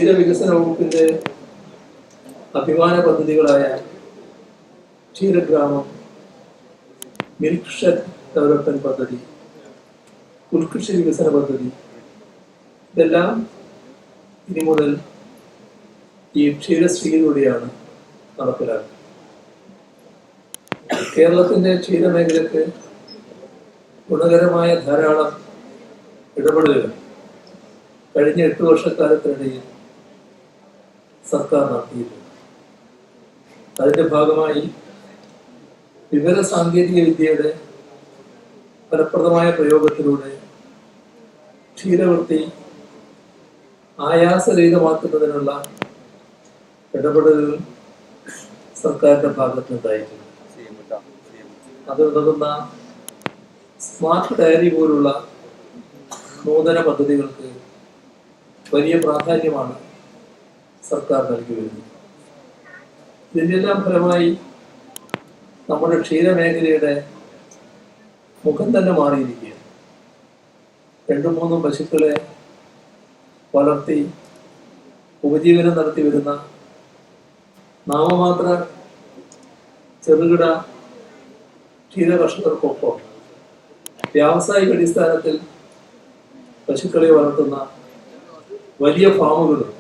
ക്ഷീരവികസന വകുപ്പിന്റെ അഭിമാന പദ്ധതികളായ ക്ഷീരഗ്രാമം, മിൽക്ക് ഷെഡ് ഡെവലപ്മെന്റ് പദ്ധതി, ഉൾകൃഷി വികസന പദ്ധതി, ഇതെല്ലാം ഇനി മുതൽ ഈ ക്ഷീരശ്രീയിലൂടെയാണ് നടപ്പിലാക്കുക. കേരളത്തിന്റെ ക്ഷീരമേഖലയ്ക്ക് ഗുണകരമായ ധാരാളം ഇടപെടലുകൾ കഴിഞ്ഞ 8 വർഷക്കാലത്തിനിടയിൽ സർക്കാർ നടത്തിയിട്ടുണ്ട്. അതിന്റെ ഭാഗമായി വിവര സാങ്കേതിക വിദ്യയുടെ ഫലപ്രദമായ പ്രയോഗത്തിലൂടെ ക്ഷീരവൃത്തി ആയാസരഹിതമാക്കുന്നതിനുള്ള ഇടപെടലുകൾ സർക്കാരിന്റെ ഭാഗത്തുനിന്നുണ്ടായിട്ടുണ്ട്. അതുണ്ടാകുന്ന സ്മാർട്ട് ഡയറി പോലുള്ള നൂതന പദ്ധതികൾക്ക് വലിയ പ്രാധാന്യമാണ് സർക്കാർ നൽകി വരുന്നത്. ഇതിൻ്റെല്ലാം ഫലമായി നമ്മുടെ ക്ഷീരമേഖലയുടെ മുഖം തന്നെ മാറിയിരിക്കുകയാണ്. 2-3 പശുക്കളെ വളർത്തി ഉപജീവനം നടത്തി വരുന്ന നാമമാത്ര ചെറുകിട ക്ഷീര കർഷകർക്കൊപ്പം വ്യാവസായിക അടിസ്ഥാനത്തിൽ പശുക്കളെ വളർത്തുന്ന വലിയ ഫാമുകളും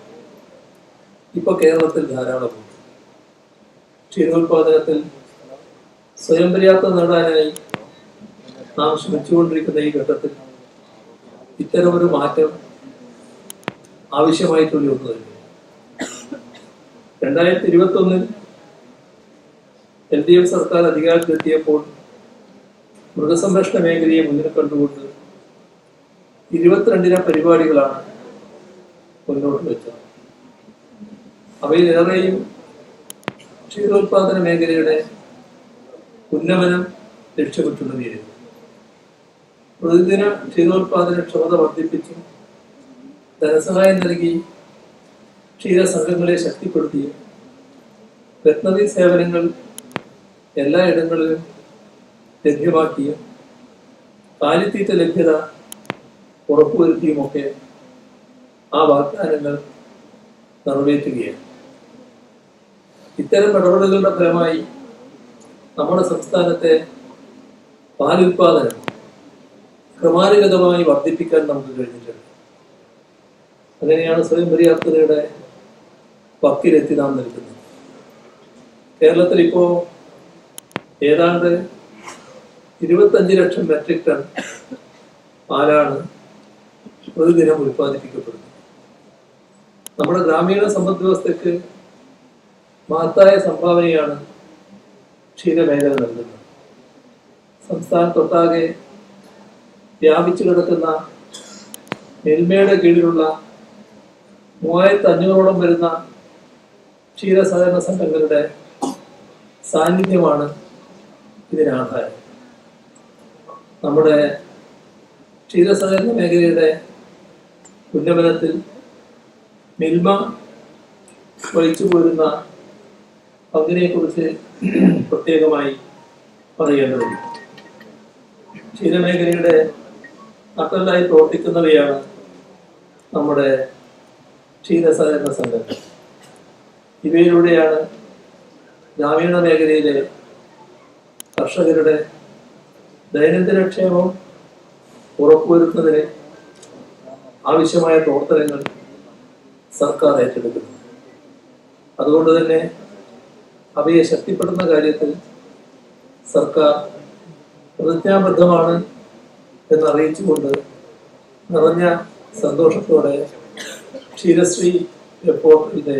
ഇപ്പൊ കേരളത്തിൽ ധാരാളമുണ്ട്. ക്ഷീരോത്പാദനത്തിൽ സ്വയം പര്യാപ്തം നേടാനായി നാം ശ്രമിച്ചുകൊണ്ടിരിക്കുന്ന ഈ ഘട്ടത്തിൽ ഇത്തരമൊരു മാറ്റം ആവശ്യമായിട്ടുള്ള ഒന്ന് തന്നെ. 2021 LDF സർക്കാർ അധികാരത്തിലെത്തിയപ്പോൾ മൃഗസംരക്ഷണ മേഖലയെ മുന്നിൽ കണ്ടുകൊണ്ട് 22 പരിപാടികളാണ് മുന്നോട്ട് വെച്ചത്. അവയിലേറെയും ക്ഷീരോത്പാദന മേഖലയുടെ ഉന്നമനം ലക്ഷ്യമിട്ടുള്ളതായിരുന്നു. പ്രതിദിന ക്ഷീരോത്പാദന ക്ഷമത വർദ്ധിപ്പിച്ചും ധനസഹായം നൽകി ക്ഷീരസംഘങ്ങളെ ശക്തിപ്പെടുത്തിയും വെറ്ററിനറി സേവനങ്ങൾ എല്ലായിടങ്ങളിലും ലഭ്യമാക്കിയും കാലിത്തീറ്റ ലഭ്യത ഉറപ്പുവരുത്തിയുമൊക്കെ ആ വാഗ്ദാനങ്ങൾ നിറവേറ്റുകയാണ്. ഇത്തരം ഇടപെടലുകളുടെ ഫലമായി നമ്മുടെ സംസ്ഥാനത്തെ പാലുൽപാദനം ക്രമാനുഗതമായി വർദ്ധിപ്പിക്കാൻ നമുക്ക് കഴിഞ്ഞിട്ടുണ്ട്. അങ്ങനെയാണ് സ്വയം പര്യാപ്തതയുടെ പക്കിലെത്തി നാം നിൽക്കുന്നത്. കേരളത്തിൽ ഇപ്പോ ഏതാണ്ട് 25 ലക്ഷം മെട്രിക് ടൺ പാലാണ് പ്രതിദിനം ഉൽപ്പാദിപ്പിക്കപ്പെടുന്നത്. നമ്മുടെ ഗ്രാമീണ സമ്പദ് വ്യവസ്ഥയ്ക്ക് മഹത്തായ സംഭാവനയാണ് ക്ഷീരമേഖല നൽകുന്നത്. സംസ്ഥാനത്തൊട്ടാകെ വ്യാപിച്ചു കിടക്കുന്ന നെൽമയുടെ കീഴിലുള്ള 3500ഓളം വരുന്ന ക്ഷീര സഹകരണ സംഘങ്ങളുടെ സാന്നിധ്യമാണ് ഇതിനാധാരം. നമ്മുടെ ക്ഷീരസഹകരണ മേഖലയുടെ ഉന്നമനത്തിൽ മിൽമ വഹിച്ചു പോരുന്ന പങ്കിനെക്കുറിച്ച് പ്രത്യേകമായി പറയേണ്ടതുണ്ട്. ക്ഷീരമേഖലയുടെ നട്ടലായി പ്രവർത്തിക്കുന്നവയാണ് നമ്മുടെ ക്ഷീരസഹകരണ സംഘങ്ങൾ. ഇവയിലൂടെയാണ് ഗ്രാമീണ മേഖലയിലെ കർഷകരുടെ ദൈനംദിന ക്ഷേമം ഉറപ്പുവരുത്തുന്നതിന് ആവശ്യമായ പ്രവർത്തനങ്ങൾ സർക്കാർ ഏറ്റെടുക്കുന്നു. അതുകൊണ്ട് തന്നെ അവയെ ശക്തിപ്പെടുത്തുന്ന കാര്യത്തിൽ സർക്കാർ പ്രതിജ്ഞാബദ്ധമാണ് എന്നറിയിച്ചുകൊണ്ട് നിറഞ്ഞ സന്തോഷത്തോടെ ക്ഷീരശ്രീ റിപ്പോർട്ടിന്റെ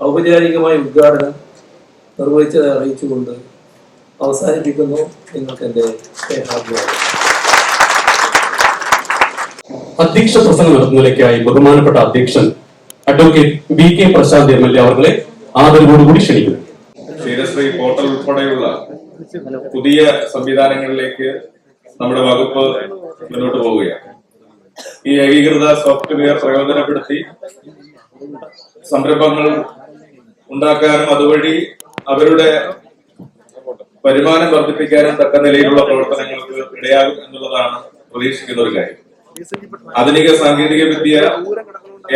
ഔപചാരികമായ ഉദ്ഘാടനം നിർവഹിച്ചതായി അറിയിച്ചുകൊണ്ട് അവസാനിപ്പിക്കുന്നു. നിങ്ങൾക്ക് എന്റെ സ്നേഹാഭിവാദം. അധ്യക്ഷ പ്രസംഗം നടത്തുന്നതിലേക്കായി ബഹുമാനപ്പെട്ട അധ്യക്ഷൻ അഡ്വക്കേറ്റ് BK പ്രസാദ് MLA അവരെ ആദരവോടുകൂടി ക്ഷണിക്കുന്നു. ക്ഷീരശ്രീ പോർട്ടൽ ഉൾപ്പെടെയുള്ള പുതിയ സംവിധാനങ്ങളിലേക്ക് നമ്മുടെ വകുപ്പ് മുന്നോട്ട് പോവുകയാണ്. ഈ ഏകീകൃത സോഫ്റ്റ്വെയർ പ്രയോജനപ്പെടുത്തി സംരംഭങ്ങൾ ഉണ്ടാക്കാനും അതുവഴി അവരുടെ വരുമാനം വർദ്ധിപ്പിക്കാനും തക്ക നിലയിലുള്ള പ്രവർത്തനങ്ങൾക്ക് ഇടയാകും എന്നുള്ളതാണ് പ്രതീക്ഷിക്കുന്ന ഒരു കാര്യം. ആധുനിക സാങ്കേതിക വിദ്യ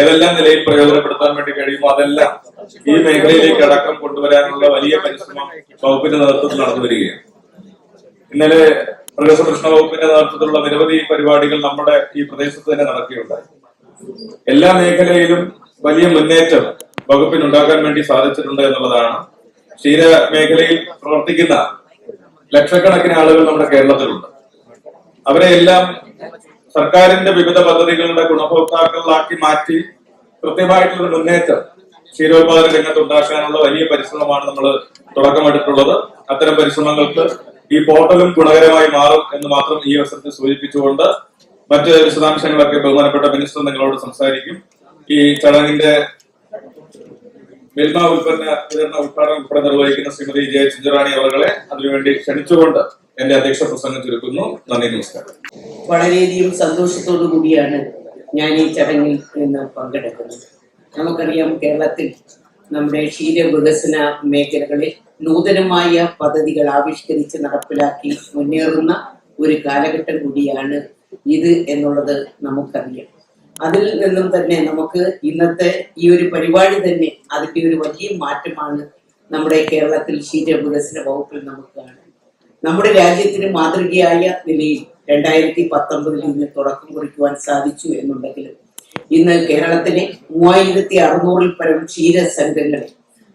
ഏതെല്ലാം നിലയിൽ പ്രയോജനപ്പെടുത്താൻ വേണ്ടി കഴിയുമോ അതെല്ലാം ഈ മേഖലയിലേക്ക് അടക്കം കൊണ്ടുവരാനുള്ള വലിയ പരിശ്രമം വകുപ്പിന്റെ നേതൃത്വത്തിൽ നടന്നു വരികയാണ്. ഇന്നലെ മൃഗസംരക്ഷണ വകുപ്പിന്റെ നേതൃത്വത്തിലുള്ള നിരവധി പരിപാടികൾ നമ്മുടെ ഈ പ്രദേശത്ത് തന്നെ നടക്കുകയുണ്ടായി. എല്ലാ മേഖലയിലും വലിയ മുന്നേറ്റം വകുപ്പിന് ഉണ്ടാക്കാൻ വേണ്ടി സാധിച്ചിട്ടുണ്ട് എന്നുള്ളതാണ്. ക്ഷീര മേഖലയിൽ പ്രവർത്തിക്കുന്ന ലക്ഷക്കണക്കിന് ആളുകൾ നമ്മുടെ കേരളത്തിലുണ്ട്. അവരെ എല്ലാം സർക്കാരിന്റെ വിവിധ പദ്ധതികളുടെ ഗുണഭോക്താക്കളാക്കി മാറ്റി കൃത്യമായിട്ടുള്ള മുന്നേറ്റം ക്ഷീരോത്പാദന രംഗത്ത് ഉണ്ടാക്കാനുള്ള വലിയ പരിശ്രമമാണ് നമ്മൾ തുടക്കമിട്ടിട്ടുള്ളത്. അത്തരം പരിശ്രമങ്ങൾക്ക് ഈ പോർട്ടലും ഗുണകരമായി മാറും എന്ന് മാത്രം ഈ അവസരത്തിൽ സൂചിപ്പിച്ചുകൊണ്ട് മറ്റ് വിശദാംശങ്ങളൊക്കെ ബഹുമാനപ്പെട്ട മിനിസ്റ്റർ നിങ്ങളോട് സംസാരിക്കും. ഈ ചടങ്ങിന്റെ മിൽമ ഉൽപ്പന്ന വിതരണ ഉദ്ഘാടനം ഉൾപ്പെടെ നിർവഹിക്കുന്ന ശ്രീമതി ജയ ചിഞ്ചറാണി അവരെ അതിനുവേണ്ടി ക്ഷണിച്ചുകൊണ്ട് എന്റെ അധ്യക്ഷ പ്രസംഗം ചുരുക്കുന്നു. നന്ദി, നമസ്കാരം. വളരെയധികം സന്തോഷത്തോടു കൂടിയാണ് ഞാൻ ഈ ചടങ്ങിൽ നിന്ന് പങ്കെടുക്കുന്നത്. നമുക്കറിയാം, കേരളത്തിൽ നമ്മുടെ ക്ഷീര വികസന മേഖലകളിൽ നൂതനമായ പദ്ധതികൾ ആവിഷ്കരിച്ച് നടപ്പിലാക്കി മുന്നേറുന്ന ഒരു കാലഘട്ടം കൂടിയാണ് ഇത് എന്നുള്ളത് നമുക്കറിയാം. അതിൽ നിന്നും തന്നെ നമുക്ക് ഇന്നത്തെ ഈ ഒരു പരിപാടി തന്നെ അതിന്റെ ഒരു വലിയ മാറ്റമാണ് നമ്മുടെ കേരളത്തിൽ ക്ഷീര വികസന വകുപ്പിൽ നമുക്ക് കാണാം. നമ്മുടെ രാജ്യത്തിന് മാതൃകയായ നിലയിൽ 2019 ഇന്ന് തുടക്കം കുറിക്കുവാൻ സാധിച്ചു എന്നുണ്ടെങ്കിലും ഇന്ന് കേരളത്തിലെ 3600-ൽ പരം ക്ഷീര സംഘങ്ങളെ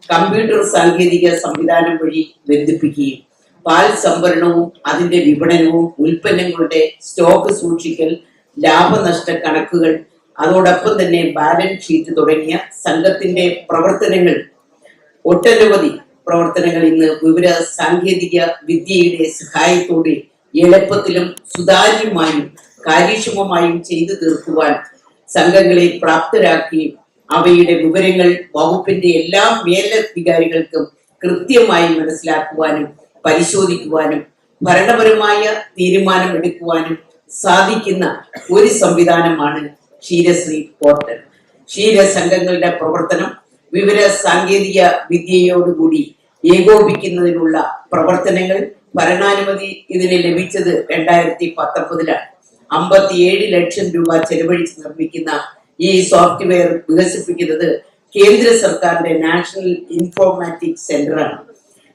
കമ്പ്യൂട്ടർ സാങ്കേതിക സംവിധാനം വഴി ബന്ധിപ്പിക്കുകയും പാൽ സംഭരണവും അതിന്റെ വിപണനവും ഉൽപ്പന്നങ്ങളുടെ സ്റ്റോക്ക് സൂക്ഷിക്കൽ, ലാഭനഷ്ട കണക്കുകൾ, അതോടൊപ്പം തന്നെ ബാലൻസ് ഷീറ്റ് തുടങ്ങിയ സംഘത്തിന്റെ പ്രവർത്തനങ്ങൾ, ഒട്ടനവധി പ്രവർത്തനങ്ങൾ ഇന്ന് വിവര സാങ്കേതിക വിദ്യയുടെ സഹായത്തോടെ എളുപ്പത്തിലും സുതാര്യമായും കാര്യക്ഷമമായും ചെയ്തു തീർക്കുവാൻ സംഘങ്ങളെ പ്രാപ്തരാക്കുകയും അവയുടെ വിവരങ്ങൾ വകുപ്പിന്റെ എല്ലാ മേലധികാരികൾക്കും കൃത്യമായി മനസ്സിലാക്കുവാനും പരിശോധിക്കുവാനും ഭരണപരമായ തീരുമാനം എടുക്കുവാനും സാധിക്കുന്ന ഒരു സംവിധാനമാണ് ക്ഷീരശ്രീ പോർട്ടൽ. ക്ഷീര സംഘങ്ങളുടെ പ്രവർത്തനം വിവര സാങ്കേതിക വിദ്യയോടുകൂടി ഏകോപിക്കുന്നതിനുള്ള പ്രവർത്തനങ്ങൾ ഭരണാനുമതി ഇതിന് ലഭിച്ചത് 2019-ലാണ്. 57 ലക്ഷം രൂപ ചെലവഴിച്ച് നിർമ്മിക്കുന്ന ഈ സോഫ്റ്റ്വെയർ വികസിപ്പിക്കുന്നത് കേന്ദ്ര സർക്കാരിന്റെ നാഷണൽ ഇൻഫോർമാറ്റിക്സ് സെന്ററാണ്.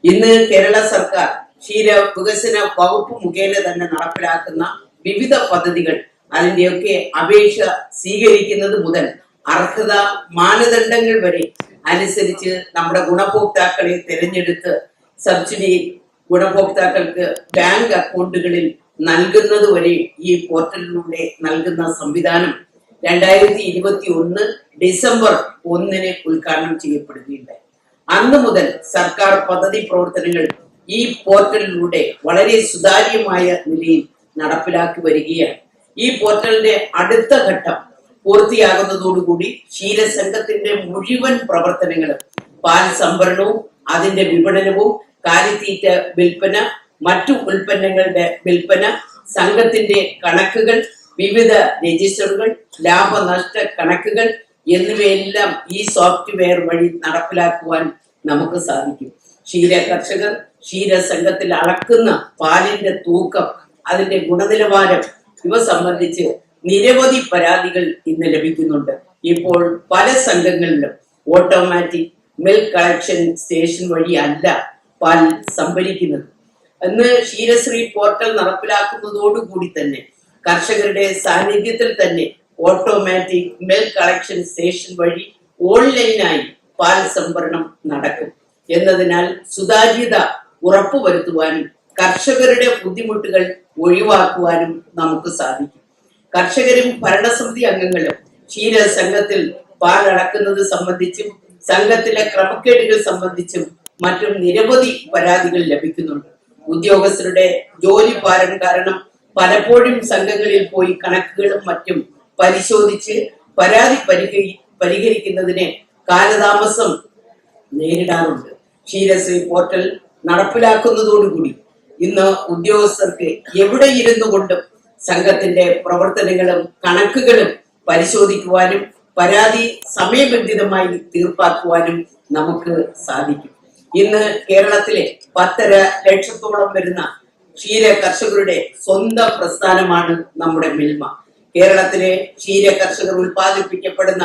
ഇന്ന് കേരള സർക്കാർ ക്ഷീര വികസന വകുപ്പ് മുഖേന തന്നെ നടപ്പിലാക്കുന്ന വിവിധ പദ്ധതികൾ, അതിന്റെയൊക്കെ അപേക്ഷ സ്വീകരിക്കുന്നത് മുതൽ അർഹത മാനദണ്ഡങ്ങൾ വരെ അനുസരിച്ച് നമ്മുടെ ഗുണഭോക്താക്കളെ തിരഞ്ഞെടുത്ത് സബ്സിഡി ഗുണഭോക്താക്കൾക്ക് ബാങ്ക് അക്കൗണ്ടുകളിൽ നൽകുന്നത് വരെ ഈ പോർട്ടലിലൂടെ നൽകുന്ന സംവിധാനം 2021 ഡിസംബർ 1 ഉദ്ഘാടനം ചെയ്യപ്പെടുകയുണ്ടായി. അന്ന് മുതൽ സർക്കാർ പദ്ധതി പ്രവർത്തനങ്ങൾ ഈ പോർട്ടലിലൂടെ വളരെ സുതാര്യമായ നിലയിൽ നടപ്പിലാക്കി വരികയാണ്. ഈ പോർട്ടലിന്റെ അടുത്ത ഘട്ടം പൂർത്തിയാകുന്നതോടുകൂടി ക്ഷീരസംഘത്തിന്റെ മുഴുവൻ പ്രവർത്തനങ്ങളും, പാൽ സംഭരണവും അതിന്റെ വിപണനവും, കാലിത്തീറ്റ വിൽപ്പന, മറ്റു ഉൽപ്പന്നങ്ങളുടെ വിൽപ്പന, സംഘത്തിന്റെ കണക്കുകൾ, വിവിധ രജിസ്റ്ററുകൾ, ലാഭനഷ്ട കണക്കുകൾ എന്നിവയെല്ലാം ഈ സോഫ്റ്റ്വെയർ വഴി നടപ്പിലാക്കുവാൻ നമുക്ക് സാധിക്കും. ക്ഷീര കർഷകർ ക്ഷീര സംഘത്തിൽ അളക്കുന്ന പാലിന്റെ തൂക്കം, അതിന്റെ ഗുണനിലവാരം ഇവ സംബന്ധിച്ച് നിരവധി പരാതികൾ ഇന്ന് ലഭിക്കുന്നുണ്ട്. ഇപ്പോൾ പല സംഘങ്ങളിലും ഓട്ടോമാറ്റിക് മിൽക്ക് കളക്ഷൻ സ്റ്റേഷൻ വഴി അല്ല പാൽ സംഭരിക്കുന്നത്. ഇന്ന് ക്ഷീരശ്രീ പോർട്ടൽ നടപ്പിലാക്കുന്നതോടുകൂടി തന്നെ കർഷകരുടെ സാന്നിധ്യത്തിൽ തന്നെ ഓട്ടോമാറ്റിക് മിൽക്ക് കളക്ഷൻ സ്റ്റേഷൻ വഴി ഓൺലൈനായി പാൽ സംഭരണം നടക്കും എന്നതിനാൽ സുതാര്യത ഉറപ്പുവരുത്തുവാനും കർഷകരുടെ ബുദ്ധിമുട്ടുകൾ ഒഴിവാക്കുവാനും നമുക്ക് സാധിക്കും. കർഷകരും ഭരണസമിതി അംഗങ്ങളും ക്ഷീര സംഘത്തിൽ പാൽ അളക്കുന്നത് സംബന്ധിച്ചും സംഘത്തിലെ ക്രമക്കേടുകൾ സംബന്ധിച്ചും മറ്റും നിരവധി പരാതികൾ ലഭിക്കുന്നുണ്ട്. ഉദ്യോഗസ്ഥരുടെ ജോലി ഭാരം കാരണം പലപ്പോഴും സംഘങ്ങളിൽ പോയി കണക്കുകളും മറ്റും പരിശോധിച്ച് പരാതി പരിഹരിക്കുന്നതിന് കാലതാമസം നേരിടാറുണ്ട്. ക്ഷീരശ്രീ പോർട്ടൽ നടപ്പിലാക്കുന്നതോടുകൂടി ഇന്ന് ഉദ്യോഗസ്ഥർക്ക് എവിടെ ഇരുന്നു കൊണ്ടും സംഘത്തിന്റെ പ്രവർത്തനങ്ങളും കണക്കുകളും പരിശോധിക്കുവാനും പരാതി സമയബന്ധിതമായി തീർപ്പാക്കുവാനും നമുക്ക് സാധിക്കും. ഇന്ന് കേരളത്തിലെ 10.5 ലക്ഷത്തോളം വരുന്ന ക്ഷീര കർഷകരുടെ സ്വന്തം പ്രസ്ഥാനമാണ് നമ്മുടെ മിൽമ. കേരളത്തിലെ ക്ഷീര കർഷകർ ഉൽപ്പാദിപ്പിക്കപ്പെടുന്ന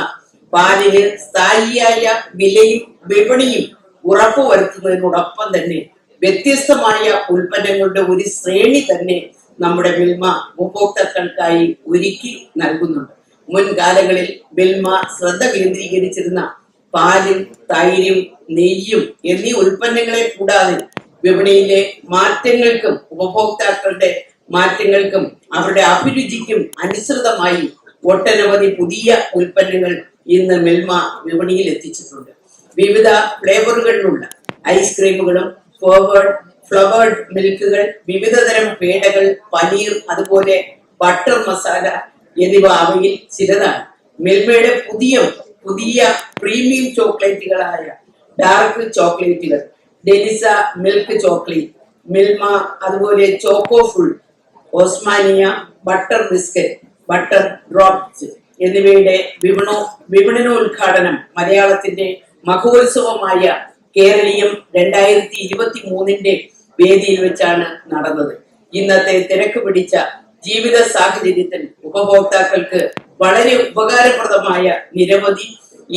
പാലിന് സ്ഥായിയായ വിലയും വിപണിയും ഉറപ്പുവരുത്തുന്നതിനോടൊപ്പം തന്നെ വ്യത്യസ്തമായ ഉൽപ്പന്നങ്ങളുടെ ഒരു ശ്രേണി തന്നെ നമ്മുടെ മിൽമ ഉപഭോക്താക്കൾക്കായി ഒരുക്കി നൽകുന്നുണ്ട്. മുൻകാലങ്ങളിൽ മിൽമ ശ്രദ്ധ കേന്ദ്രീകരിച്ചിരുന്ന പാലും തൈരും നെയ്യും എന്നീ ഉൽപ്പന്നങ്ങളെ കൂടാതെ വിപണിയിലെ മാറ്റങ്ങൾക്കും ഉപഭോക്താക്കളുടെ മാറ്റങ്ങൾക്കും അവരുടെ അഭിരുചിക്കും അനുസൃതമായി ഒട്ടനവധി പുതിയ ഉൽപ്പന്നങ്ങൾ ഇന്ന് മിൽമ വിപണിയിൽ എത്തിച്ചിട്ടുണ്ട്. വിവിധ ഫ്ലേവറുകളിലുള്ള ഐസ്ക്രീമുകളും ഫ്ലവേർഡ് മിൽക്കുകൾ, വിവിധതരം പേടകൾ, പനീർ, അതുപോലെ ബട്ടർ മസാല എന്നിവ അവയിൽ ചിലതാണ്. മിൽമയുടെ പുതിയ premium ചോക്ലേറ്റുകളായ dark ചോക്ലേറ്റുകൾ, Delisa milk chocolate, Milma, അതുപോലെ choco full, Osmania butter biscuit, butter drops എന്നിവയുടെ വിപണനോദ്ഘാടനം മലയാളത്തിന്റെ മഹോത്സവമായ കേരളീയം 2023 വേദിയിൽ വെച്ചാണ് നടന്നത്. ഇന്നത്തെ തിരക്ക് പിടിച്ച ജീവിത സാഹചര്യത്തിൽ ഉപഭോക്താക്കൾക്ക് വളരെ ഉപകാരപ്രദമായ നിരവധി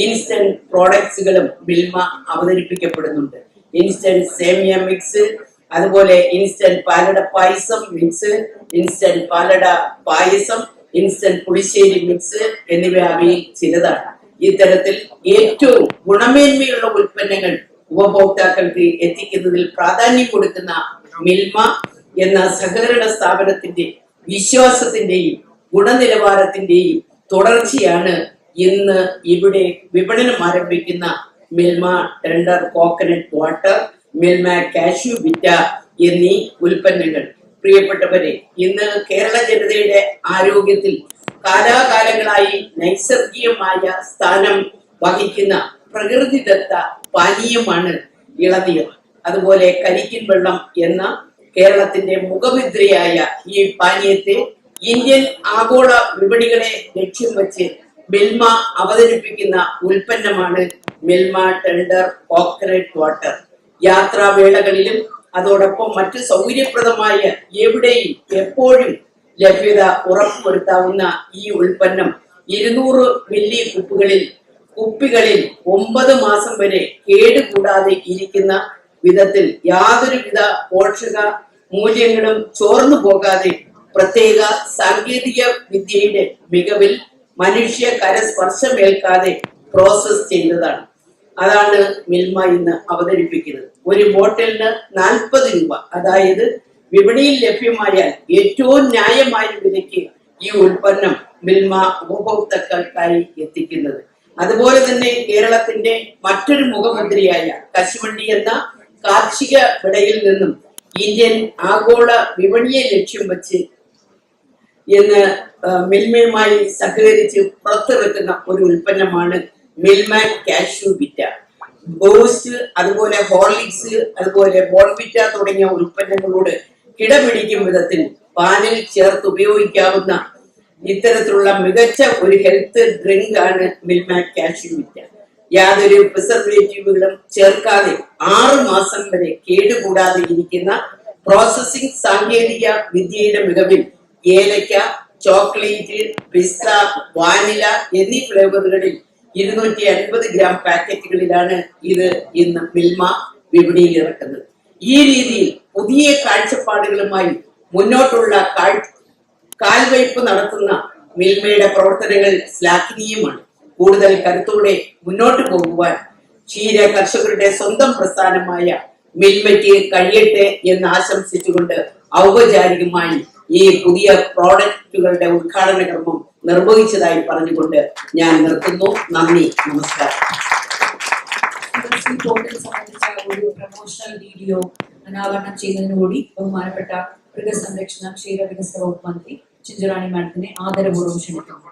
ഇൻസ്റ്റന്റ് പ്രോഡക്ട്സുകളും മിൽമ അവതരിപ്പിക്കപ്പെടുന്നുണ്ട്. ഇൻസ്റ്റന്റ് സേമിയ മിക്സ്, അതുപോലെ ഇൻസ്റ്റന്റ് പാലട പായസം മിക്സ്, ഇൻസ്റ്റന്റ് പാലട പായസം, ഇൻസ്റ്റന്റ് പുളിശ്ശേരി മിക്സ് എന്നിവ അവയിൽ ചിലതാണ്. ഇത്തരത്തിൽ ഏറ്റവും ഗുണമേന്മയുള്ള ഉൽപ്പന്നങ്ങൾ ഉപഭോക്താക്കൾക്ക് എത്തിക്കുന്നതിൽ പ്രാധാന്യം കൊടുക്കുന്ന മിൽമ എന്ന സഹകരണ സ്ഥാപനത്തിന്റെ വിശ്വാസത്തിന്റെയും ഗുണനിലവാരത്തിന്റെയും തുടർച്ചയാണ് ഇന്ന് ഇവിടെ വിപണനം ആരംഭിക്കുന്ന Milma tender coconut water, Milma cashew വിറ്റ എന്നീ ഉൽപ്പന്നങ്ങൾ. പ്രിയപ്പെട്ടവരെ, ഇന്ന് കേരള ജനതയുടെ ആരോഗ്യത്തിൽ കാലാകാലങ്ങളായി നൈസർഗികമായ സ്ഥാനം വഹിക്കുന്ന പ്രകൃതിദത്ത പാനീയമാണ് ഇളനീർ. അതുപോലെ കരിക്കിൻ വെള്ളം എന്ന കേരളത്തിന്റെ മുഖമുദ്രയായ ഈ പാനീയത്തെ ഇന്ത്യൻ ആഗോള വിപണികളെ ലക്ഷ്യം വെച്ച് മിൽമ അവതരിപ്പിക്കുന്ന ഉൽപ്പന്നമാണ് മിൽമ ടെൻഡർ കോക്കനട്ട് വാട്ടർ. യാത്രാവേളകളിലും അതോടൊപ്പം മറ്റു സൗകര്യപ്രദമായ എവിടെയും എപ്പോഴും ലഭ്യത ഉറപ്പുവരുത്താവുന്ന ഈ ഉൽപ്പന്നം 200 മില്ലി കുപ്പികളിൽ 9 മാസം വരെ കേടുകൂടാതെ ഇരിക്കുന്ന വിധത്തിൽ യാതൊരുവിധ പോഷക മൂല്യങ്ങളും ചോർന്നു പോകാതെ പ്രത്യേക സാങ്കേതിക വിദ്യയുടെ മികവിൽ മനുഷ്യ കരസ്പർശമേൽക്കാതെ പ്രോസസ് ചെയ്തതാണ്. അതാണ് മിൽമ ഇന്ന് അവതരിപ്പിക്കുന്നത്. ഒരു ബോട്ടിലിന് 40 രൂപ, അതായത് വിപണിയിൽ ലഭ്യമായാൽ ഏറ്റവും ന്യായമായ വിലയ്ക്ക് ഈ ഉൽപ്പന്നം മിൽമ ഉപഭോക്താക്കൾക്കായി എത്തിക്കുന്നത്. അതുപോലെ തന്നെ കേരളത്തിന്റെ മറ്റൊരു മുഖമുദ്രയായ കശുവണ്ടി എന്ന കാർഷിക വിളയിൽ നിന്നും ഇന്ത്യൻ ആഗോള വിപണിയെ ലക്ഷ്യം വെച്ച് ഇന്ന് മിൽമയുമായി സഹകരിച്ച് പുറത്തിറക്കുന്ന ഒരു ഉൽപ്പന്നമാണ് മിൽമ കാഷ്യൂ വിറ്റ. ബൂസ്റ്റ്, അതുപോലെ ഹോർലിക്സ്, അതുപോലെ ബോൺവിറ്റ തുടങ്ങിയ ഉൽപ്പന്നങ്ങളോട് കിടപിടിക്കും വിധത്തിൽ പാലിൽ ചേർത്ത് ഉപയോഗിക്കാവുന്ന ഇത്തരത്തിലുള്ള മികച്ച ഒരു ഹെൽത്ത് ഡ്രിങ്ക് ആണ് മിൽമ കാഷ്യൂ വിറ്റ. യാതൊരു പ്രിസർവേറ്റീവുകളും ചേർക്കാതെ 6 മാസം വരെ കേടുകൂടാതെ ഇരിക്കുന്ന പ്രോസസിംഗ് സാങ്കേതിക വിദ്യയുടെ മികവിൽ ഏലക്ക, ചോക്ലേറ്റ്, പിസ്ത, വാനില എന്നീ ഫ്ലേവറുകളിൽ 250 ഗ്രാം പാക്കറ്റുകളിലാണ് ഇത് ഇന്ന് മിൽമ വിപണിയിൽ ഇറക്കുന്നത്. ഈ രീതിയിൽ പുതിയ കാഴ്ചപ്പാടുകളുമായി മുന്നോട്ടുള്ള കാൽവയ്പ് നടത്തുന്ന മിൽമയുടെ പ്രവർത്തനങ്ങൾ ശ്ലാഘനീയമാണ്. കൂടുതൽ കരുത്തോടെ മുന്നോട്ട് പോകുവാൻ ക്ഷീര കർഷകരുടെ സ്വന്തം പ്രസ്ഥാനമായ മിൽമയ്ക്ക് കഴിയട്ടെ എന്ന് ആശംസിച്ചുകൊണ്ട് ഔപചാരികമായി ഈ പുതിയ പ്രോഡക്റ്റുകളുടെ ഉദ്ഘാടന കർമ്മം നിർവഹിച്ചതായി പറഞ്ഞുകൊണ്ട് ഞാൻ നിർത്തുന്നു. നന്ദി, നമസ്കാരം. ഒരു പ്രൊമോഷണൽ വീഡിയോ അനാവരണം ചെയ്യുന്നതിനുകൂടി ബഹുമാനപ്പെട്ട മൃഗസംരക്ഷണ ക്ഷീരവികസന വകുപ്പ് മന്ത്രി ചിഞ്ചുറാണി മാഡത്തിനെ ആദരപൂർവ്വം ക്ഷണിക്കുന്നു.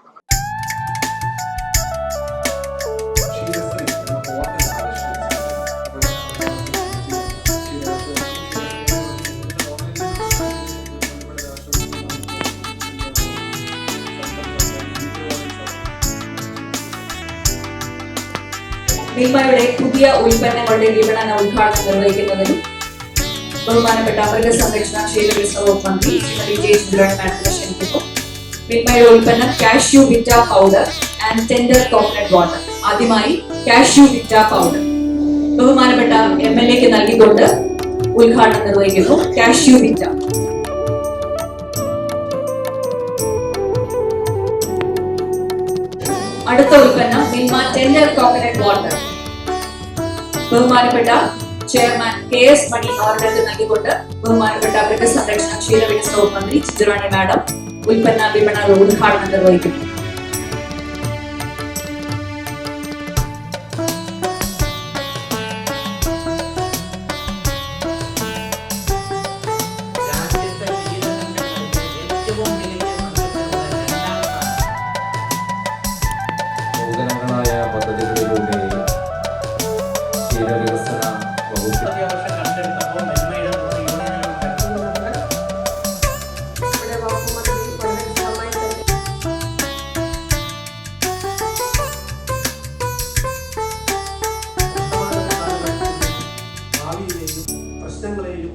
മിൽമയുടെ പുതിയ ഉൽപ്പന്നങ്ങളുടെ വിപണന ഉദ്ഘാടനം നിർവഹിക്കുന്നതിനും ബഹുമാനപ്പെട്ട മൃഗസംരക്ഷണ ക്ഷീരവികസന വകുപ്പ് മന്ത്രി ശ്രീമതി ജെ ചിഞ്ചുറാണി മാഡത്തിനെ ക്ഷണിക്കുന്നു. മിൽമയുടെ ഉൽപ്പന്നം കാഷ്യൂ വിറ്റ powder and tender coconut water ആദ്യമായി കാഷ്യൂ വിറ്റ പൗഡർ ബഹുമാനപ്പെട്ട MLA നൽകിക്കൊണ്ട് ഉദ്ഘാടനം നിർവഹിക്കുന്നു. കാഷ്യൂ വിറ്റ. അടുത്ത ഉൽപ്പന്നം മിൽമ ടെൻഡർ കോക്കനട്ട് വാട്ടർ ബഹുമാനപ്പെട്ട ചെയർമാൻ KS മണി അവരുടെ നൽകിക്കൊണ്ട് ബഹുമാനപ്പെട്ട മൃഗസംരക്ഷണ ക്ഷീരവികസന വകുപ്പ് മന്ത്രി ചിത്രവാണി മാഡം ഉൽപ്പന്ന വിപണന ഉദ്ഘാടനം നിർവഹിക്കുന്നു. നൂതനങ്ങളായ പദ്ധതികളിലൂടെ ക്ഷീരവികസന വകുപ്പ് ഭാവിയിലെയും പ്രശ്നങ്ങളെയും